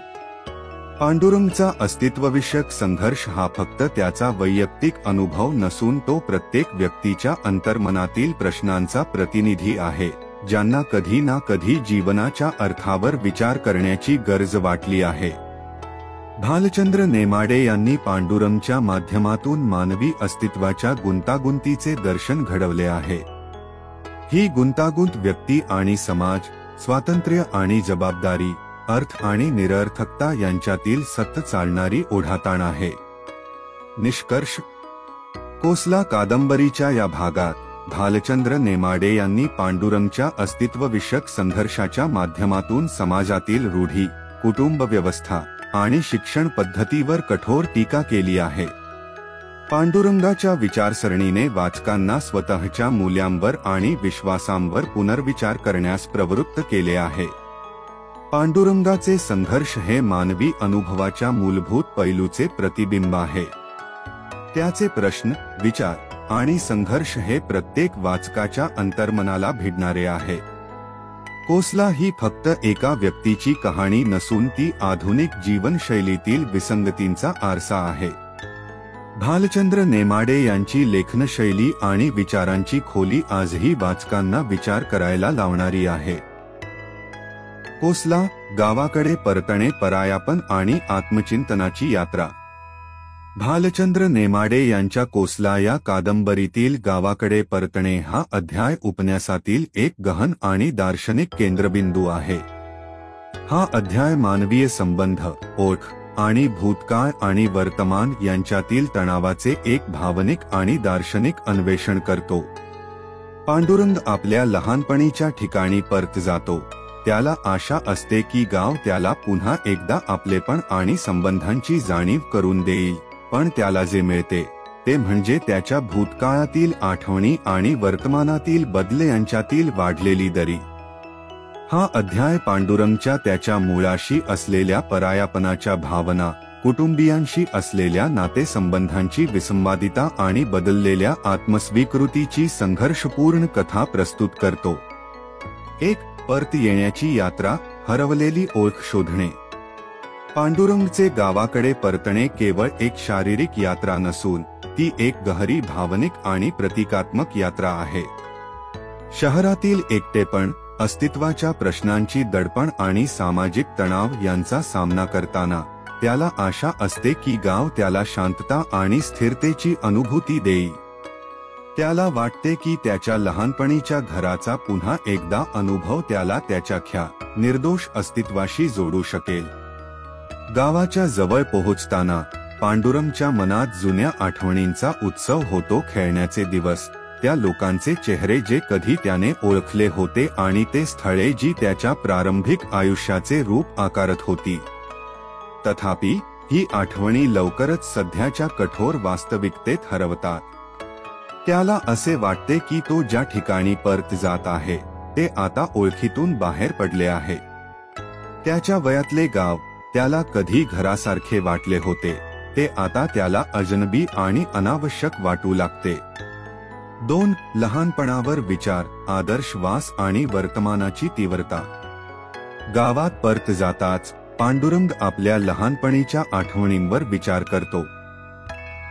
पांडुरंगचा अस्तित्वविषयक संघर्ष हा फक्त त्याचा वैयक्तिक अनुभव नसून तो प्रत्येक व्यक्तीच्या अंतर्मनातील प्रश्नांचा प्रतिनिधी आहे, ज्यांना कधी ना कधी जीवनाच्या अर्थावर विचार करण्याची गरज वाटली आहे. भालचंद्र नेमाडे यांनी पांडुरंगच्या माध्यमातून मानवी अस्तित्वाच्या गुंतागुंतीचे दर्शन घडवले आहे. ही गुंतागुंत व्यक्ती आणि समाज, स्वातंत्र्य आणि जबाबदारी, अर्थ आणि निरर्थकता यांच्यातील सतत चालणारी ओढाताण आहे. निष्कर्ष. कोसला कादंबरीच्या या भागात भालचंद्र नेमाडे यांनी पांडुरंगच्या अस्तित्वविषयक संघर्षाच्या माध्यमातून समाजातील रूढी, कुटुंब व्यवस्था आणि शिक्षण पद्धतीवर कठोर टीका केली आहे. पांडुरंगाच्या विचारसरणीने वाचकांना स्वतःच्या मूल्यांवर आणि विश्वासांवर पुनर्विचार करण्यास प्रवृत्त केले आहे. पांडुरंगाचे संघर्ष हे मानवी अनुभवाच्या मूलभूत पैलूचे प्रतिबिंब आहे. त्याचे प्रश्न, विचार आणि संघर्ष हे प्रत्येक वाचकाच्या अंतर्मनाला भिडणारे आहे. कोसला ही फक्त एका व्यक्तीची कहाणी नसून ती आधुनिक जीवनशैलीतील विसंगतींचा आरसा आहे. भालचंद्र नेमाडे यांची लेखनशैली आणि विचारांची खोली आजही वाचकांना विचार करायला लावणारी आहे. कोसला, गावाकडे परतणे, परायापन आणि आत्मचिंतनाची यात्रा. भालचंद्र नेमाडे यांच्या कोसला या कादंबरीतील गावाकडे परतणे हा अध्याय उपन्यासातील एक गहन आणि दार्शनिक केंद्रबिंदू आहे. हा अध्याय मानवीय संबंध, ओळख आणि भूतकाळ आणि वर्तमान यांच्यातील तणावाचे एक भावनिक आणि दार्शनिक अन्वेषण करतो. पांडुरंग आपल्या लहानपणीच्या ठिकाणी परत जातो. त्याला आशा असते की गाव त्याला पुन्हा एकदा आपलेपण आणि संबंधांची जाणीव करून देईल, पण त्याला जे मिळते ते म्हणजे त्याच्या भूतकाळातील आठवणी आणि वर्तमानातील बदल यांच्यातील वाढलेली दरी. हा अध्याय पांडुरंगच्या त्याच्या मुळाशी असलेल्या परायापनाच्या भावना, कुटुंबियांशी असलेल्या नातेसंबंधांची विसंवादिता आणि बदललेल्या आत्मस्वीकृतीची संघर्षपूर्ण कथा प्रस्तुत करतो. एक परत येण्याची यात्रा, हरवलेली ओळख शोधणे. पांडुरंगचे गावाकडे परतणे केवळ एक शारीरिक यात्रा नसून ती एक गहरी भावनिक आणि प्रतिकात्मक यात्रा आहे. शहरातील एकटेपण, अस्तित्वाच्या प्रश्नांची दडपण आणि सामाजिक तणाव यांचा सामना करताना त्याला आशा असते की गाव त्याला शांतता आणि स्थिरतेची अनुभूती देईल. त्याला वाटते की त्याच्या लहानपणीच्या घराचा पुन्हा एकदा अनुभव त्याला त्याच्या निर्दोष अस्तित्वाशी जोडू शकेल. गावाच्या जवळ पोहोचताना पांडुरंगच्या मनात जुन्या आठवणींचा उत्सव होतो. खेळण्याचे दिवस, त्या लोकांचे चेहरे जे कधी त्याने ओळखले होते आणि ते स्थळे जी त्याच्या प्रारंभिक आयुष्याचे रूप आकारत होती. तथापि ही आठवणी लवकरच सध्याच्या कठोर वास्तविकतेत हरवतात. त्याला असे वाटते की तो ज्या ठिकाणी परत जात आहे ते आता ओळखीतून बाहेर पडले आहे. त्याच्या वयातले गाव त्याला कधी घरासारखे वाटले होते ते आता त्याला अजनबी आणि अनावश्यक वाटू लागते. 2. लहानपणावर विचार, आदर्शवास आणि वर्तमानाची तीव्रता. गावात परत जाताच पांडुरंग आपल्या लहानपणीच्या आठवणींवर विचार करतो.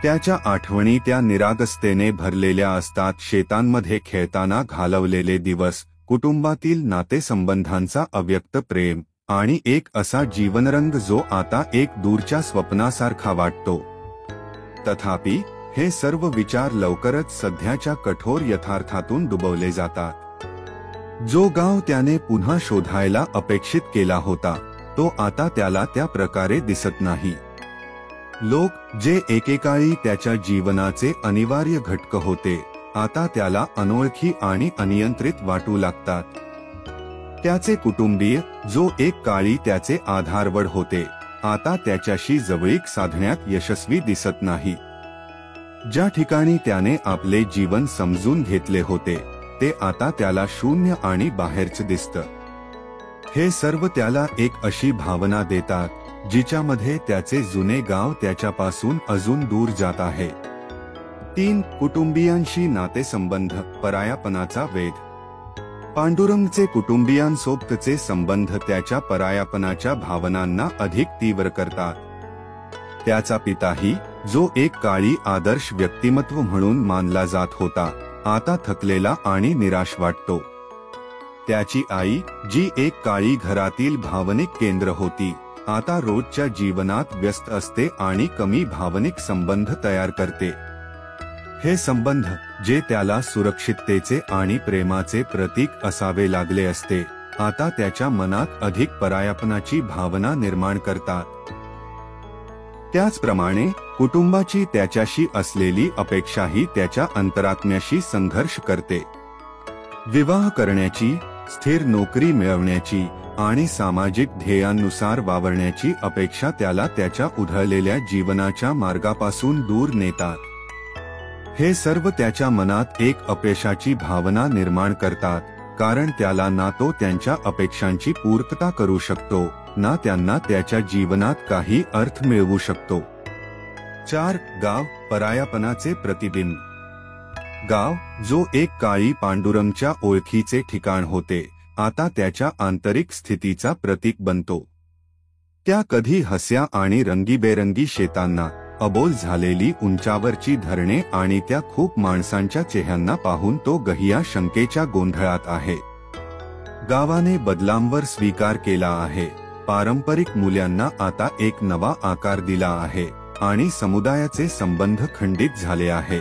त्याच्या आठवणी त्या निरागसतेने भरलेल्या असतात. शेतांमध्ये खेळताना घालवलेले दिवस, कुटुंबातील नातेसंबंधांचा अव्यक्त प्रेम आणि एक असा जीवनरंग जो आता एक दूरच्या स्वप्नासारखा वाटतो. तथापि हे सर्व विचार लवकरच सध्याच्या कठोर यथार्थातून डुबवले जातात. जो गाव त्याने पुन्हा शोधायला अपेक्षित केला होता तो आता त्याला त्या प्रकारे दिसत नाही. लोक जे एकेकाळी त्याच्या जीवनाचे अनिवार्य घटक होते आता त्याला अनोळखी आणि अनियंत्रित वाटू लागतात. त्याचे कुटुंबीय, जो एक काळी त्याचे आधारवड होते, आता त्याच्याशी जवळीक साधण्यात यशस्वी दिसत नाही. ज्या ठिकाणी त्याने आपले जीवन समजून घेतले होते, ते आता त्याला शून्य आणि बाहेरच दिसतं. हे सर्व त्याला एक अशी भावना देतात, जिच्यामध्ये त्याचे जुने गाव त्याच्यापासून अजून दूर जात आहे. 3. कुटुंबियांशी नातेसंबंध, परायापणाचा वेध. पांडुरंगचे कुटुंबियांसोबतचे संबंध त्याच्या परायापणाच्या भावनांना अधिक तीव्र करतात. त्याचा पिताही, जो एक काळी आदर्श व्यक्तिमत्व म्हणून मानला जात होता, आता थकलेला आणि निराश वाटतो. त्याची आई, जी एक काळी घरातील भावनिक केंद्र होती, आता रोजच्या जीवनात व्यस्त असते आणि कमी भावनिक संबंध तयार करते. हे संबंध, जे त्याला सुरक्षिततेचे आणि प्रेमाचे प्रतीक असावे लागले असते, आता त्याच्या मनात अधिक परायापणाची भावना निर्माण करतात. त्याचप्रमाणे कुटुंबाची त्याच्याशी असलेली अपेक्षाही त्याच्या अंतरात्म्याशी संघर्ष करते. विवाह करण्याची, स्थिर नोकरी मिळवण्याची आणि सामाजिक ध्येयांनुसार वावरण्याची अपेक्षा त्याला त्याच्या उधळलेल्या जीवनाच्या मार्गापासून दूर नेतात. हे सर्व त्याच्या मनात एक अपयशाची भावना निर्माण करतात, कारण त्याला ना तो त्यांच्या अपेक्षांची पूर्तता करू शकतो, ना त्यांना त्याच्या जीवनात काही अर्थ मिळवू शकतो. 4. गाव, परायापणाचे प्रतिबिंब. गाव, जो एक काळी पांडुरंगच्या ओळखीचे ठिकाण होते, आता त्याच्या आंतरिक स्थितीचा प्रतीक बनतो. त्या कधी हस्या आणि रंगीबेरंगी शेतांना, अबोल झालेली उंचावरची धरणे आणि त्या खूप माणसांच्या चेहऱ्यांना पाहून तो गहिया शंकेच्या गोंधळात आहे. गावाने बदलांवर स्वीकार केला आहे, पारंपरिक मूल्यांना आता एक नवा आकार दिला आहे आणि समुदायाचे संबंध खंडित झाले आहे.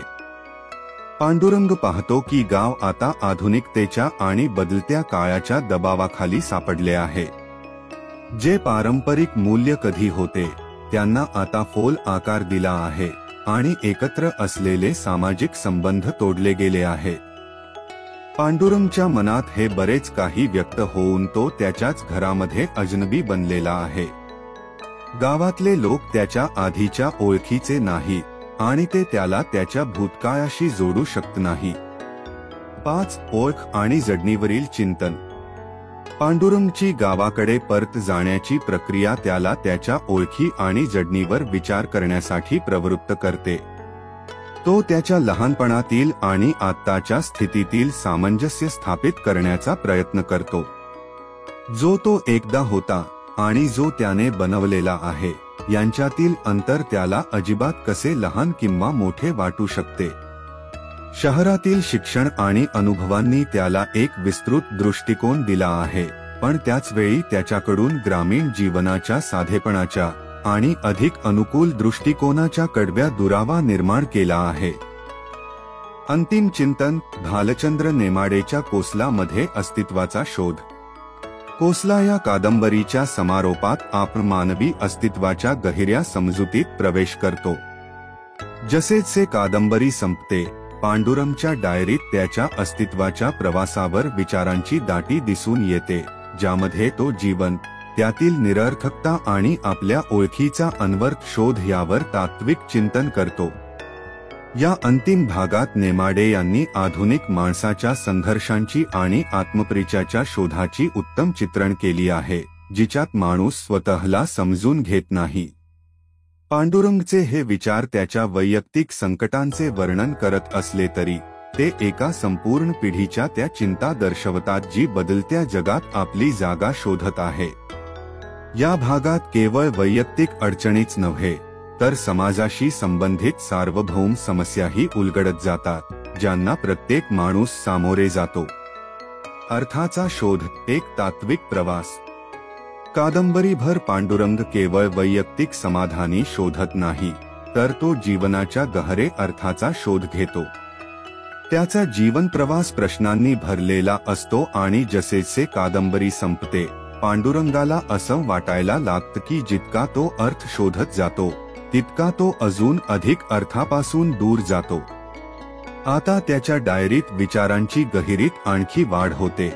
पांडुरंग पाहतो की गाव आता आधुनिकतेच्या आणि बदलत्या काळाच्या दबावाखाली सापडले आहे. जे पारंपरिक मूल्य कधी होते, त्यांना आता फोल आकार दिला आहे आणि एकत्र असलेले सामाजिक संबंध तोडले गेले आहेत. पांडुरंगच्या मनात हे बरेच काही व्यक्त होऊन तो त्याच्याच घरामध्ये अजनबी बनलेला आहे. गावातले लोक त्याच्या आधीच्या ओळखीचे नाही आणि ते त्याला त्याच्या भूतकाळाशी जोडू शकत नाही. 5. ओळख आणि जडणीवरील चिंतन. पांडुरंगची गावाकडे परत जाण्याची प्रक्रिया त्याला त्याच्या ओळखी आणि जडणीवर विचार करण्यासाठी प्रवृत्त करते. तो त्याच्या लहानपणातील आणि आत्ताच्या स्थितीतील सामंजस्य स्थापित करण्याचा प्रयत्न करतो. जो तो एकदा होता आणि जो त्याने बनवलेला आहे, यांच्यातील अंतर त्याला अजिबात कसे लहान किंवा मोठे वाटू शकते. शहरातील शिक्षण आणि अनुभवांनी त्याला एक विस्तृत दृष्टिकोन दिला आहे, पण त्याच वेळी त्याच्याकडून ग्रामीण जीवनाच्या साधेपणाच्या आणि अधिक अनुकूल दृष्टिकोनाच्या कडव्या दुरावा निर्माण केला आहे. अंतिम चिंतन, भालचंद्र नेमाडेच्या कोसला मध्ये अस्तित्वाचा शोध. कोसला या कादंबरीच्या समारोपात आपण मानवी अस्तित्वाच्या गहिऱ्या समजुतीत प्रवेश करतो. जसेचे कादंबरी संपते, पांडुरंगच्या डायरीत त्याच्या अस्तित्वाच्या प्रवासावर विचारांची दाटी दिसून येते, ज्यामध्ये तो जीवन, त्यातील निरर्थकता आणि आपल्या ओळखीचा अनवर्थ शोध यावर तात्विक चिंतन करतो. या अंतिम भागात नेमाडे यांनी आधुनिक माणसाच्या संघर्षांची आणि आत्मपरिचयाच्या शोधाची उत्तम चित्रण केली आहे, जिच्यात माणूस स्वतःला समजून घेत नाही. पांडुरंगचे हे विचार त्याच्या वैयक्तिक संकटांचे वर्णन करत असले तरी ते एका संपूर्ण पिढीच्या त्या चिंता दर्शवतात, जी बदलत्या जगात आपली जागा शोधत आहे. या भागात केवळ वैयक्तिक अडचणीच नव्हे, तर समाजाशी संबंधित सार्वभौम समस्याही उलगडत जातात, ज्यांना प्रत्येक माणूस सामोरे जातो. अर्थाचा शोध, एक तात्विक प्रवास. कादंबरीभर पांडुरंग केवळ वैयक्तिक समाधानी शोधत नाही, तर तो जीवनाच्या गहरे अर्थाचा शोध घेतो. त्याचा जीवन प्रवास प्रश्नांनी भरलेला असतो आणि जसेचे कादंबरी संपते, पांडुरंगाला असं वाटायला लागतं की जितका तो अर्थ शोधत जातो, तितका तो अजून अधिक अर्थापासून दूर जातो. आता त्याच्या डायरीत विचारांची गहिरीत आणखी वाढ होते.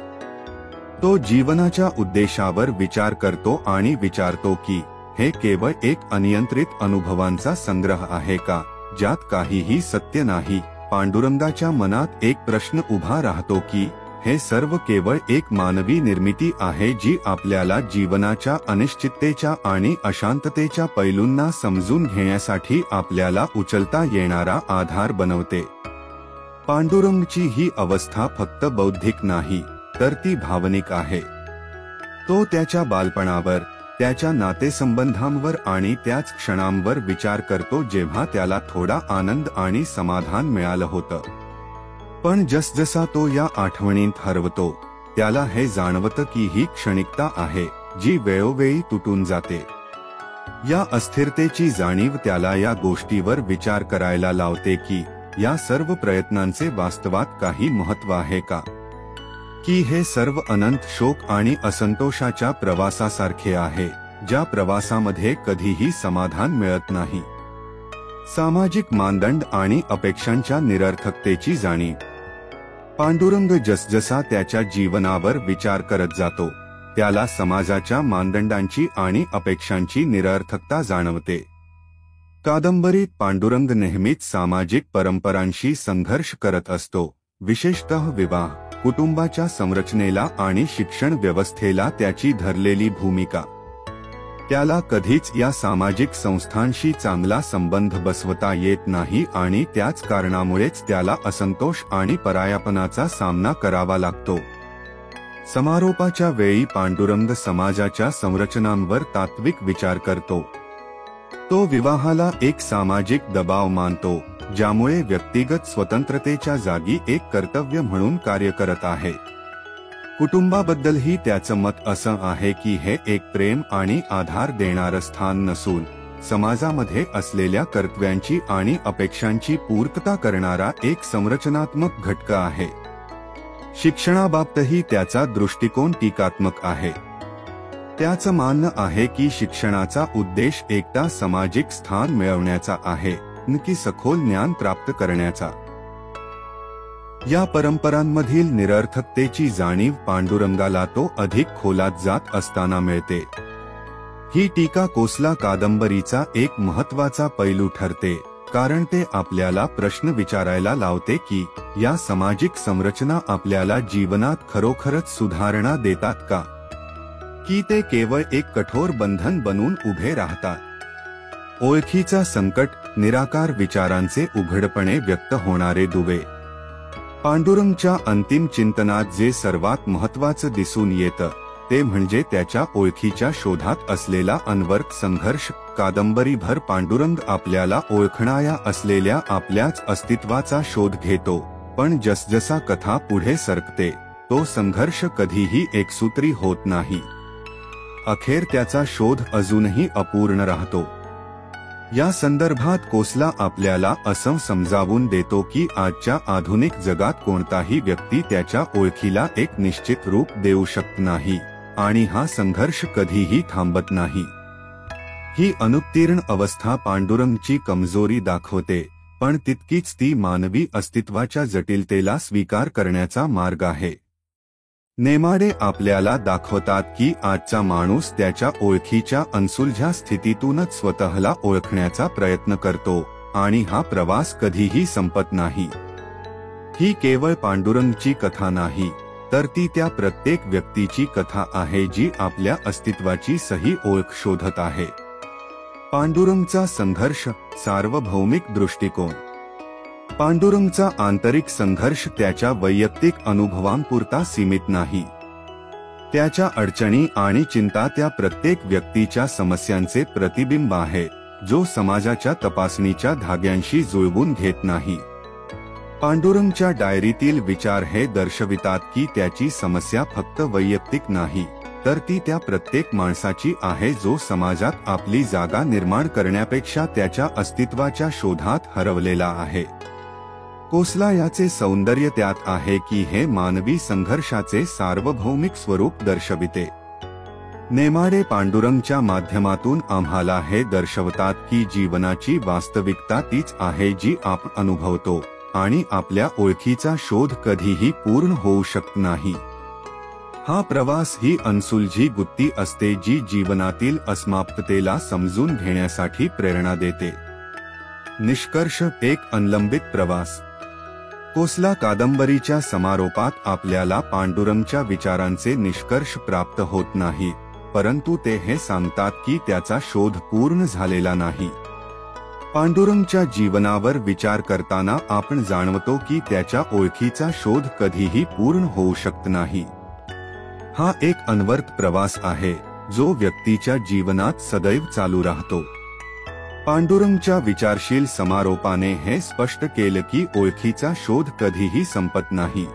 तो जीवनाच्या उद्देशावर विचार करतो आणि विचारतो की हे केवळ एक अनियंत्रित अनुभवांचा संग्रह आहे का, ज्यात काहीही सत्य नाही. पांडुरंगाच्या मनात एक प्रश्न उभा राहतो की हे सर्व केवळ एक मानवी निर्मिती आहे जी आपल्याला जीवनाच्या अनिश्चिततेच्या आणि अशांततेच्या पैलूंना समजून घेण्यासाठी आपल्याला उचलता येणारा आधार बनवते. पांडुरंगची ही अवस्था फक्त बौद्धिक नाही, तर ती भावनिक आहे. तो त्याच्या बालपणावर, त्याच्या नातेसंबंधांवर आणि त्याच क्षणांवर विचार करतो जेव्हा त्याला थोडा आनंद आणि समाधान मिळालं होतं. पण जसजसा तो या आठवणींत हरवतो, त्याला हे जाणवतं की ही क्षणिकता आहे जी वेळोवेळी तुटून जाते. या अस्थिरतेची जाणीव त्याला या गोष्टीवर विचार करायला लावते की या सर्व प्रयत्नांचे वास्तवात काही महत्त्व आहे का, की हे सर्व अनंत शोक आणि असंतोषाच्या प्रवासासारखे आहे, ज्या प्रवासामध्ये कधीही समाधान मिळत नाही. सामाजिक मानदंड आणि अपेक्षांच्या निरर्थकतेची जाणीव. पांडुरंग जसजसा त्याच्या जीवनावर विचार करत जातो, त्याला समाजाच्या मानदंडांची आणि अपेक्षांची निरर्थकता जाणवते. कादंबरीत पांडुरंग नेहमीच सामाजिक परंपरांशी संघर्ष करत असतो, विशेषतः विवाह, कुटुंबाच्या संरचनेला आणि शिक्षण व्यवस्थेला त्याची धरलेली भूमिका. त्याला कधीच या सामाजिक संस्थांशी चांगला संबंध बसवता येत नाही आणि त्याच कारणामुळेच त्याला असंतोष आणि परायापणाचा सामना करावा लागतो. समारोपाच्या वेळी पांडुरंग समाजाच्या संरचनांवर तात्विक विचार करतो. तो विवाहाला एक सामाजिक दबाव मानतो, ज्यामुळे व्यक्तिगत स्वतंत्रतेच्या जागी एक कर्तव्य म्हणून कार्य करत आहे. कुटुंबाबद्दलही त्याचं मत असं आहे की हे एक प्रेम आणि आधार देणारं स्थान नसून समाजामध्ये असलेल्या कर्तव्यांची आणि अपेक्षांची पूर्तता करणारा एक संरचनात्मक घटक आहे. शिक्षणाबाबतही त्याचा दृष्टिकोन टीकात्मक आहे. त्याचं मानणं आहे की शिक्षणाचा उद्देश एकटा सामाजिक स्थान मिळवण्याचा आहे, न की सखोल ज्ञान प्राप्त करण्याचा. या परंपरांमधील निरर्थकतेची जाणीव पांडुरंगाला तो अधिक खोलात जात असताना मिळते. ही टीका कोसला कादंबरीचा एक महत्त्वाचा पैलू ठरते, कारण ते आपल्याला प्रश्न विचारायला लावते की या सामाजिक संरचना आपल्याला जीवनात खरोखरच सुधारणा देतात का, की ते केवळ एक कठोर बंधन बनून उभे राहतात. ओळखीचा संकट, निराकार विचारांचे उघडपणे व्यक्त होणारे दुवे. पांडुरंगच्या अंतिम चिंतनात जे सर्वात महत्त्वाचं दिसून येतं ते म्हणजे त्याच्या ओळखीच्या शोधात असलेला अनवर्त संघर्ष. कादंबरीभर पांडुरंग आपल्याला ओळखणाया असलेल्या आपल्याच अस्तित्वाचा शोध घेतो, पण जसजसा कथा पुढे सरकते तो संघर्ष कधीही एकसूत्री होत नाही. अखेर त्याचा शोध अजूनही अपूर्ण राहतो. या संदर्भात कोसला आपल्याला असं समजावून देतो की आजच्या आधुनिक जगात कोणताही व्यक्ती त्याच्या ओळखीला एक निश्चित रूप देऊ शकत नाही आणि हा संघर्ष कधीही थांबत नाही. ही अनुत्तीर्ण अवस्था पांडुरंगची कमजोरी दाखवते, पण तितकीच ती मानवी अस्तित्वाच्या जटिलतेला स्वीकार करण्याचा मार्ग आहे. नेमाडे आपल्याला दाखवतात की आजचा माणूस त्याच्या ओळखीच्या अनसुलझ्या स्थितीतूनच स्वतःला ओळखण्याचा प्रयत्न करतो आणि हा प्रवास कधीही संपत नाही. ही केवळ पांडुरंगची कथा नाही, तर ती त्या प्रत्येक व्यक्तीची कथा आहे जी आपल्या अस्तित्वाची सही ओळख शोधत आहे. पांडुरंगचा संघर्ष, सार्वभौमिक दृष्टिकोन. पांडुरंगचा आंतरिक संघर्ष त्याच्या वैयक्तिक अनुभवांपुरता सीमित नाही. त्याच्या अडचणी आणि चिंता त्या प्रत्येक व्यक्तीच्या समस्यांचे प्रतिबिंब आहे, जो समाजाच्या तपासणीच्या धाग्यांशी जुळवून घेत नाही. पांडुरंगच्या डायरीतील विचार हे दर्शवितात की त्याची समस्या फक्त वैयक्तिक नाही, तर ती त्या प्रत्येक माणसाची आहे जो समाजात आपली जागा निर्माण करण्यापेक्षा त्याच्या अस्तित्वाच्या शोधात हरवलेला आहे. कोसला याचे सौंदर्य त्यात आहे की हे मानवी संघर्षाचे सार्वभौमिक स्वरूप दर्शविते. नेमाडे पांडुरंगच्या माध्यमातून आम्हाला हे दर्शवतात की जीवनाची वास्तविकता तीच आहे जी आपण अनुभवतो, आणि आपल्या ओळखीचा शोध कधीही पूर्ण होऊ शकत नाही. हा प्रवास ही अनसुलझी गुत्ती असते जी जीवनातील असमाप्ततेला समजून घेण्यासाठी प्रेरणा देते. निष्कर्ष. एक अनलंबित प्रवास. कोसला कादंबरीच्या समारोपात आपल्याला पांडुरंगच्या विचारांचे निष्कर्ष प्राप्त होत नाही, परंतु ते हे सांगतात की त्याचा शोध पूर्ण झालेला नाही. पांडुरंगच्या जीवनावर विचार करताना आपण जाणवतो की त्याच्या ओळखीचा शोध कधीही पूर्ण होऊ शकत नाही. हा एक अनवर्त प्रवास आहे जो व्यक्तीच्या जीवनात सदैव चालू राहतो. पांडुरंगच्या विचारशील समारोपाने हे स्पष्ट केले की ओळखीचा शोध कधीही संपत नाही.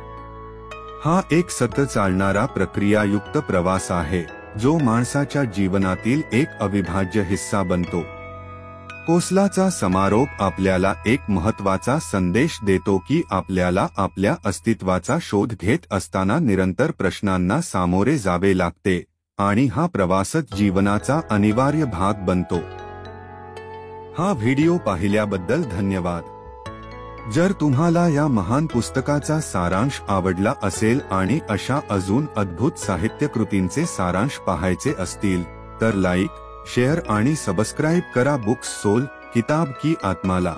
हा एक सतत चालणारा प्रक्रियायुक्त प्रवास आहे जो माणसाच्या जीवनातील एक अविभाज्य हिस्सा बनतो. कोसलाचा समारोप आपल्याला एक महत्त्वाचा संदेश देतो की आपल्याला आपल्या अस्तित्वाचा शोध घेत असताना निरंतर प्रश्नांना सामोरे जावे लागते आणि हा प्रवासच जीवनाचा अनिवार्य भाग बनतो. हा व्हिडिओ पाहिल्याबद्दल धन्यवाद. जर तुम्हाला या महान पुस्तकाचा सारांश आवडला असेल आणि अशा अजून अद्भुत साहित्यकृतींचे सारांश पाहायचे असतील तर लाईक, शेअर आणि सबस्क्राईब करा. बुक्स सोल किताब की आत्माला.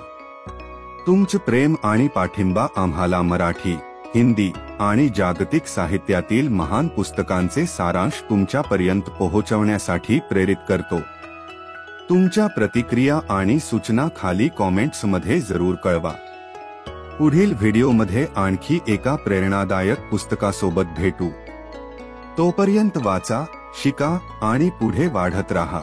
तुमचे प्रेम आणि पाठिंबा आम्हाला मराठी, हिंदी आणि जागतिक साहित्यातील महान पुस्तकांचे सारांश तुमच्यापर्यंत पोहोचवण्यासाठी प्रेरित करतो. तुमच्या प्रतिक्रिया आणि सूचना खाली कॉमेंट्समध्ये जरूर कळवा. पुढील व्हिडिओमध्ये आणखी एका प्रेरणादायक पुस्तकासोबत भेटू. तोपर्यंत वाचा, शिका आणि पुढे वाढत राहा.